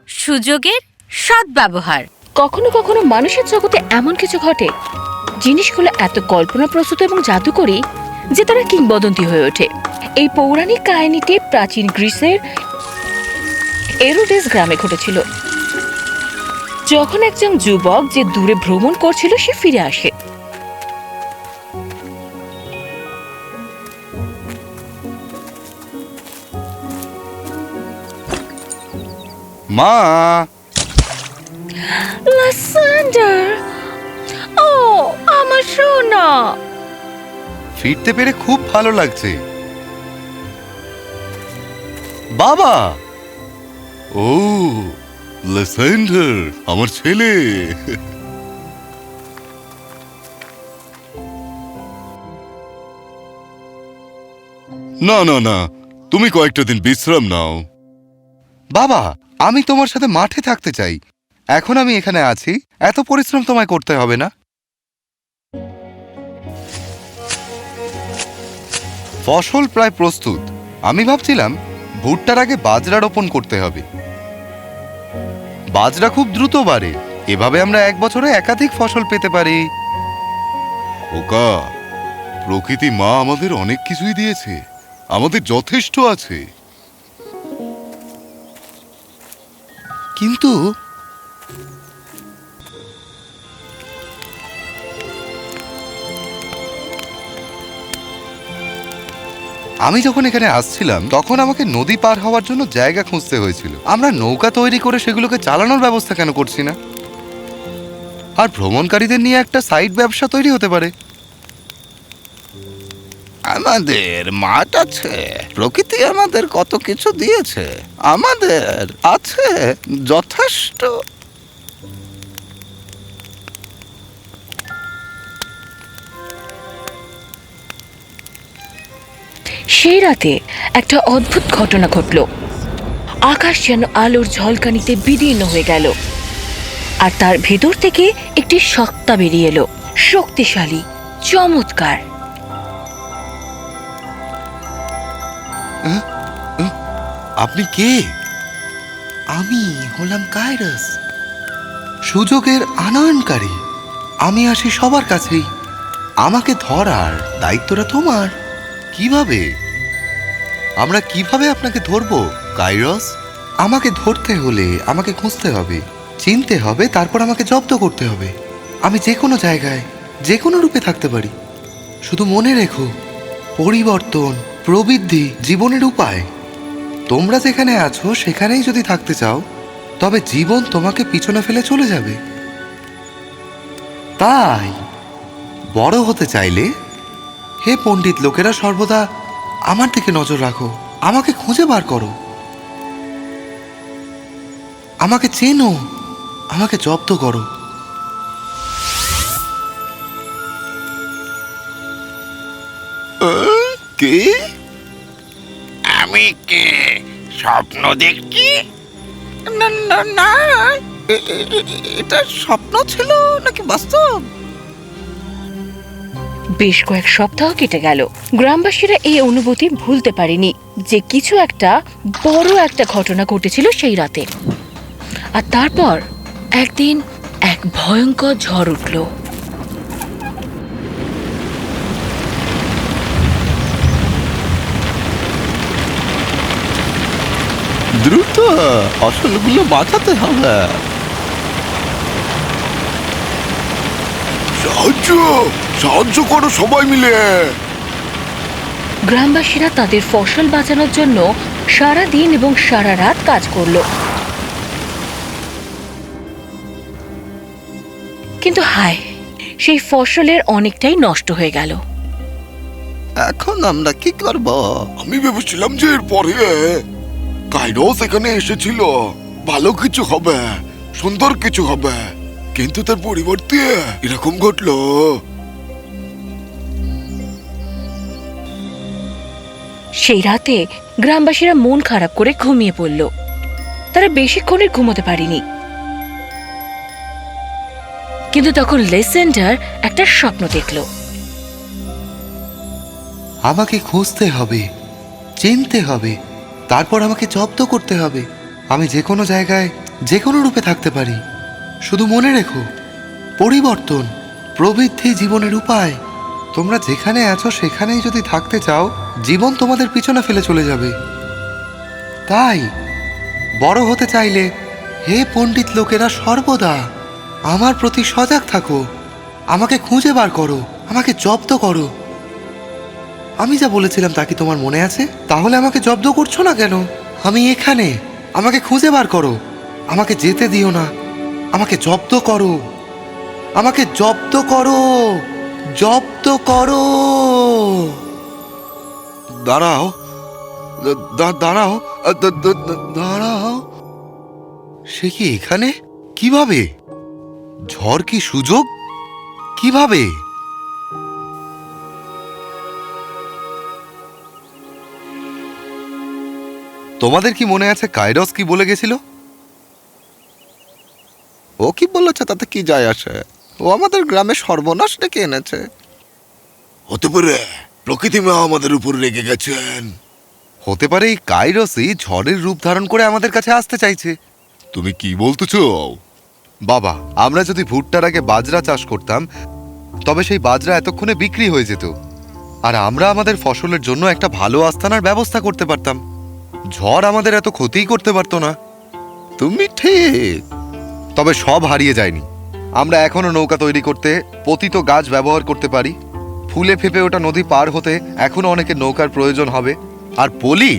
সুযোগের সদ্ব্যবহার। কখনো কখনো মানুষের জগতে এমন কিছু ঘটে, জিনিসগুলো এত কল্পনাপ্রসূত এবং জাদুকরী যে তারা কিংবদন্তি হয়ে ওঠে। এই পৌরাণিক কাহিনীটি প্রাচীন গ্রিসের এরোডেস গ্রামে ঘটেছিল। যখন একজন যুবক যে দূরে ভ্রমণ করছিল সে ফিরে আসে। মা, লাসেন্ডার, ও আমার সোনা। ফিরতে পেরে খুব ভালো লাগছে। বাবা, ও লাসেন্ডার, আমার ছেলে। না না না, তুমি কয়েকটা দিন বিশ্রাম নাও। বাবা, আমি তোমার সাথে মাঠে থাকতে চাই। এখন আমি এখানে আছি, এত পরিশ্রম তোমায় করতে হবে না। ফসল প্রায় প্রস্তুত। আমি ভাবছিলাম ভুট্টার আগে বাজরা রোপণ করতে হবে। বাজরা খুব দ্রুত বাড়ে, এভাবে আমরা এক বছরে একাধিক ফসল পেতে পারি। ওকা, প্রকৃতি মা আমাদের অনেক কিছুই দিয়েছে, আমাদের যথেষ্ট আছে। কিন্তু আমি যখন এখানে আসছিলাম তখন আমাকে নদী পার হওয়ার জন্য জায়গা খুঁজতে হয়েছিল। আমরা নৌকা তৈরি করে সেগুলোকে চালানোর ব্যবস্থা কেন করছি না? আর ভ্রমণকারীদের নিয়ে একটা সাইড ব্যবসা তৈরি হতে পারে। আমাদের মাঠ আছে, প্রকৃতি আমাদের কত কিছু দিয়েছে, আমাদের আছে যথেষ্ট। সেই রাতে একটা অদ্ভুত ঘটনা ঘটল। আকাশ যেন আলোর ঝলকানিতে বিদীর্ণ হয়ে গেল, আর তার ভেতর থেকে একটি সত্তা বেরিয়ে এলো, শক্তিশালী, চমৎকার। আপনি কে? আমি হলাম কাইরাস, সুযোগের আনয়নকারী। আমি আসি সবার কাছেই। আমাকে ধরার দায়িত্বটা তোমার। কিভাবে? আমরা কিভাবে আপনাকে ধরবো কাইরাস? আমাকে ধরতে হলে আমাকে খুঁজতে হবে, চিনতে হবে, তারপর আমাকে জব্দ করতে হবে। আমি যে কোনো জায়গায়, যে কোনো রূপে থাকতে পারি। শুধু মনে রেখো, পরিবর্তন, প্রবৃদ্ধি জীবনের উপায়। তোমরা যেখানে আছো সেখানেই যদি থাকতে চাও, তবে জীবন তোমাকে পিছনে ফেলে চলে যাবে। তাই বড় হতে চাইলে, হে পণ্ডিত লোকেরা, সর্বদা আমার দিকে নজর রাখো, আমাকে খুঁজে বার করো, আমাকে চেনো, আমাকে জব্দ করো। কে? আমি কে? স্বপ্ন দেখছি? না না না, এটা স্বপ্ন ছিল নাকি বাস্তব? বেশ কয়েক সপ্তাহ কেটে গেল। গ্রামবাসীরা এই অনুভূতি ভুলতে পারেনি যে কিছু একটা বড় একটা ঘটনা ঘটেছিল সেই রাতে। আর তারপর একদিন এক ভয়ঙ্কর ঝড় উঠল। দ্রুত ফসলগুলো বাঁচাতে হবে। সাহায্য, সাহায্য করো সবাই মিলে। গ্রামবাসীরা তাদের ফসল বাঁচানোর জন্য সারা দিন এবং সারা রাত কাজ করলো। কিন্তু হায়, সেই ফসলের অনেকটাই নষ্ট হয়ে গেল। এখন আমরা কি করব? আমি ভেবেছিলাম যে এরপরে কাইরোস এখানে এসেছিল, ভালো কিছু হবে, সুন্দর কিছু হবে, কিন্তু তার পরিবর্তে এরকম ঘটলো। সেই রাতে গ্রামবাসীরা মন খারাপ করে ঘুমিয়ে পড়ল। তারা বেশিক্ষণের ঘুমোতে পারেনি। কিন্তু তখন লেসেন্ডার একটা স্বপ্ন দেখল। আমাকে খুঁজতে হবে, চিনতে হবে, তারপর আমাকে জব্দ করতে হবে। আমি যে কোনো জায়গায় যে কোনো রূপে থাকতে পারি। শুধু মনে রেখো, পরিবর্তন প্রবৃদ্ধি জীবনের উপায়। তোমরা যেখানে আছো সেখানেই যদি থাকতে চাও, জীবন তোমাদের পিছনে ফেলে চলে যাবে। তাই বড় হতে চাইলে হে পণ্ডিত লোকেরা সর্বদা আমার প্রতি সজাগ থাকো। আমাকে খুঁজে বার করো, আমাকে জব্দ করো। আমি যা বলেছিলাম তা কি তোমার মনে আছে? তাহলে আমাকে জব্দ করছো না কেন? আমি এখানে, আমাকে খুঁজে বার করো। আমাকে যেতে দিও না, আমাকে জব্দ করো, আমাকে জব্দ করো, জব্দ করো। দাঁড়াও, দাঁড়াও, দাঁড়াও। সে কি এখানে? কিভাবে? ঝড় কি সুযোগ? কিভাবে? তোমাদের কি মনে আছে কাইরস কি বলে গেছিল? ও কি বলেছে তাতে কি যায় আসে? ও আমাদের গ্রামে সর্বনাশ ডেকে এনেছে। হতে পারে প্রকৃতি মা আমাদের উপর রেগে গেছেন। হতে পারে এই কাইরসই ঝড়ের রূপ ধারণ করে আমাদের কাছে আসতে চাইছে। তুমি কি বলতে চাও? বাবা, আমরা যদি ভুট্টার আগে বাজরা চাষ করতাম, তবে সেই বাজরা এতক্ষণে বিক্রি হয়ে যেত, আর আমরা আমাদের ফসলের জন্য একটা ভালো আস্তানার ব্যবস্থা করতে পারতাম। ঝড় আমাদের এত ক্ষতিই করতে পারতো না। তুমি ঠিক। তবে সব হারিয়ে যায়নি। আমরা এখনো নৌকা তৈরি করতে পতিত গাছ ব্যবহার করতে পারি। ফুলে ফেপে ওটা নদী পার হতে এখনো অনেকের নৌকার প্রয়োজন হবে। আর পলি,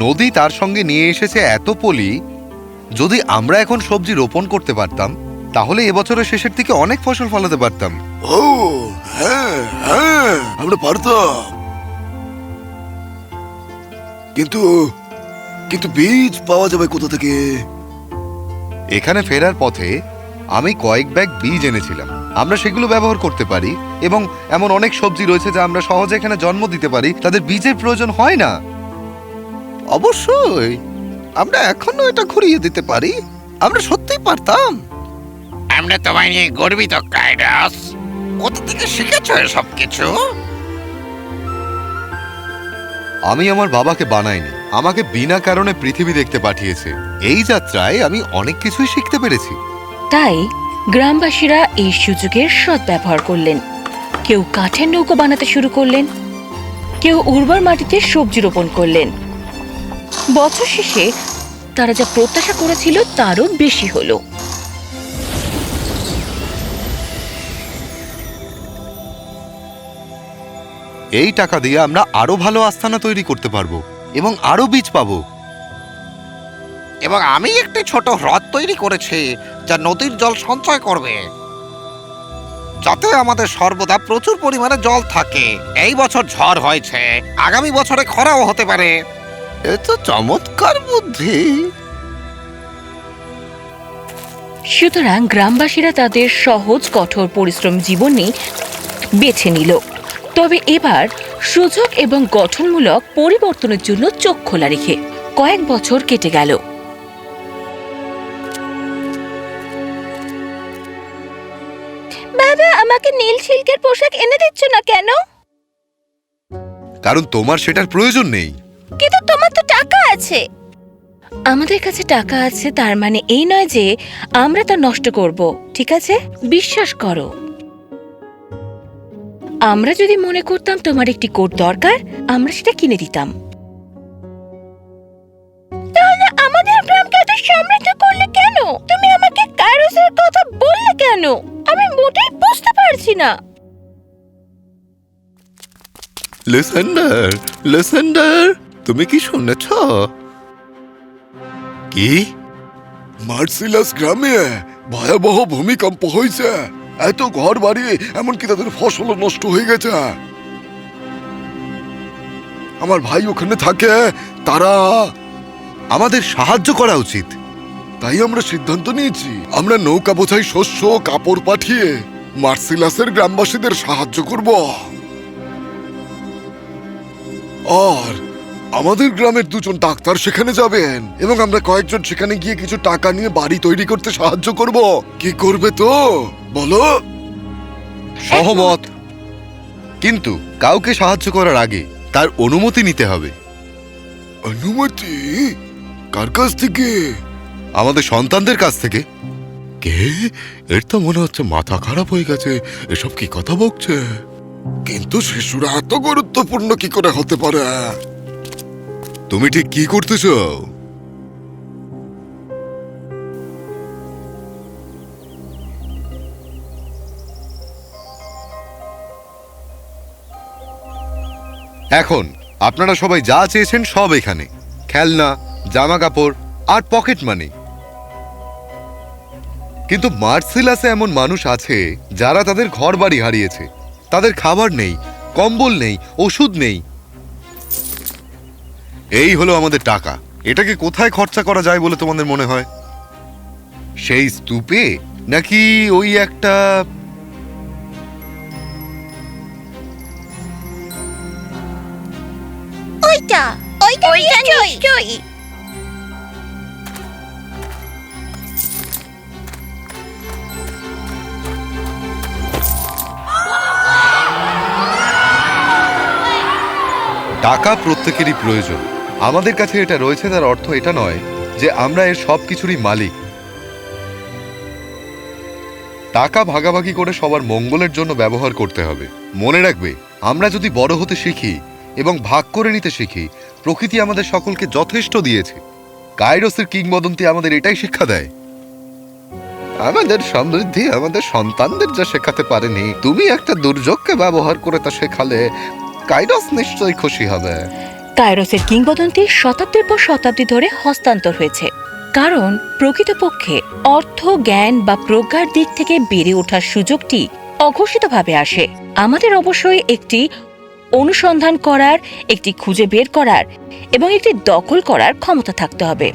নদী তার সঙ্গে নিয়ে এসেছে এত পলি। যদি আমরা এখন সবজি রোপণ করতে পারতাম, তাহলে এবছরের শেষের দিকে অনেক ফসল ফলাতে পারতাম। ও হ্যাঁ হ্যাঁ, আমরা পারতাম। কিন্তু কিন্তু বীজ পাওয়া যাবে কোথা থেকে? এখানে ফেরার পথে আমি কয়েক ব্যাগ বীজ এনেছিলাম। আমরা সেগুলো ব্যবহার করতে পারি, এবং এমন অনেক সবজি রয়েছে যা আমরা সহজে এখানে জন্ম দিতে পারি, তাদের বীজের প্রয়োজন হয় না। অবশ্যই আমরা এখনো এটা ঘুরিয়ে দিতে পারি। আমরা সত্যিই পারতাম। আমরা তোমায় নিয়ে গর্বিত কাইরাস। কোথা থেকে শিখেছো এসব কিছু? আমি আমার বাবাকে বানাইনি, আমাকে বিনা কারণে পৃথিবী দেখতে পাঠিয়েছে। এই যাত্রায় আমি অনেক কিছুই শিখতে পেরেছি। তাই গ্রামবাসীরা এই সুযোগের সদ্ব্যবহার করলেন। কেউ কাঠের নৌকো বানাতে শুরু করলেন, কেউ উর্বর মাটিতে সবজি রোপণ করলেন। বছর শেষে তারা যা প্রত্যাশা করেছিল তারও বেশি হলো। এই টাকা দিয়ে আমরা আরো ভালো আস্তানা তৈরি করতে পারবো এবং আরো বীজ পাবো। এবং আমি একটি ছোট হ্রদ তৈরি করেছি যা নদীর জল সঞ্চয় করবে, যাতে আমাদের সর্বদা প্রচুর পরিমাণে জল থাকে। এই বছর ঝড় হয়েছে, আগামী বছরে খরাও হতে পারে। এ তো চমৎকার বুদ্ধি। সুতরাং গ্রামবাসীরা তাদের সহজ কঠোর পরিশ্রম জীবনে বেছে নিল। তবে এবার সুযোগ এবং গঠনমূলক পরিবর্তনের জন্য চোখ খোলা রেখে কয়েক বছর কেটে গেল। বাবা, আমাকে নীল সিল্কের পোশাক এনে দিচ্ছ না কেন? কারণ তোমার সেটার প্রয়োজন নেই। কিন্তু তোমার তো টাকা আছে। আমাদের কাছে টাকা আছে তার মানে এই নয় যে আমরা তা নষ্ট করব, ঠিক আছে? বিশ্বাস করো, আমরা যদি মনে করতাম তোমার একটি কোট দরকার, আমরা সেটা কিনে দিতাম। তাহলে আমাদের গ্রামকে এত সমৃদ্ধ করলে কেন? তুমি আমাকে কাইরোসের কথা বললে কেন? আমি মোটেই বুঝতে পারছি না। লিসেন্ডার, লিসেন্ডার, তুমি কি শুনেছ? কি? মার্সিলাস গ্রামে ভয়াবহ ভূমিকম্প হয়েছে। এত ঘর বাড়ি, এমনকি তাদের ফসলও নষ্ট হয়ে গেছে। আমার ভাই ওখানে থাকে। তারা আমাদের সাহায্য করা উচিত। তাই আমরা সিদ্ধান্ত নিয়েছি, আমরা নৌকা বোঝাই শস্য কাপড় পাঠিয়ে মার্সিলাসের গ্রামবাসীদের সাহায্য করব। আর আমাদের গ্রামের দুজন ডাক্তার সেখানে যাবেন, এবং আমরা কয়েকজন সেখানে গিয়ে কিছু টাকা নিয়ে বাড়ি তৈরি করতে সাহায্য করব। কি করবে তো বলো? সহমত। কিন্তু কাউকে সাহায্য করার আগে তার অনুমতি নিতে হবে। অনুমতি? কার কাছ থেকে? আমাদের সন্তানদের কাছ থেকে। কে? এর তো মনে হচ্ছে মাথা খারাপ হয়ে গেছে। এসব কি কথা বকছে? কিন্তু শিশুরা এত গুরুত্বপূর্ণ কি করে হতে পারে? তুমি ঠিক কি করতে চাও? এখন আপনারা সবাই যা চেয়েছেন সব এখানে, খেলনা, জামা কাপড় আর পকেট মানি। কিন্তু মার্সেলাসে এমন মানুষ আছে যারা তাদের ঘর বাড়ি হারিয়েছে, তাদের খাবার নেই, কম্বল নেই, ওষুধ নেই। এই হলো আমাদের টাকা। এটাকে কোথায় খরচা করা যায় বলে তোমাদের মনে হয়? সেই স্তূপে, নাকি ওই একটা ওইটা নিশ্চয়ই। টাকা প্রত্যেকেরই প্রয়োজন। আমাদের কাছে এটা রয়েছে, তার অর্থ এটা নয় যে আমরা এর সব কিছুরই মালিক। টাকা ভাগাভাগি করে সবার মঙ্গলের জন্য ব্যবহার করতে হবে। মনে রাখবে, আমরা যদি বড় হতে শিখি এবং ভাগ করে নিতে শিখি, প্রকৃতি আমাদের সকলকে যথেষ্ট দিয়েছে। কাইরোসের কিংবদন্তি আমাদের এটাই শিক্ষা দেয়। আমাদের সমৃদ্ধি আমাদের সন্তানদের যা শেখাতে পারেনি, তুমি একটা দুর্যোগকে ব্যবহার করে তা শেখালে কাইরোস নিশ্চয়ই খুশি হবে। কাইরোসের কিংবদন্তি শতাব্দীর পর শতাব্দী ধরে হস্তান্তর হয়েছে, কারণ প্রকৃতপক্ষে অর্থ, জ্ঞান বা প্রজ্ঞার দিক থেকে বেড়ে ওঠার সুযোগটি অঘোষিতভাবে আসে। আমাদের অবশ্যই একটি অনুসন্ধান করার, একটি খুঁজে বের করার এবং একটি দখল করার ক্ষমতা থাকতে হবে।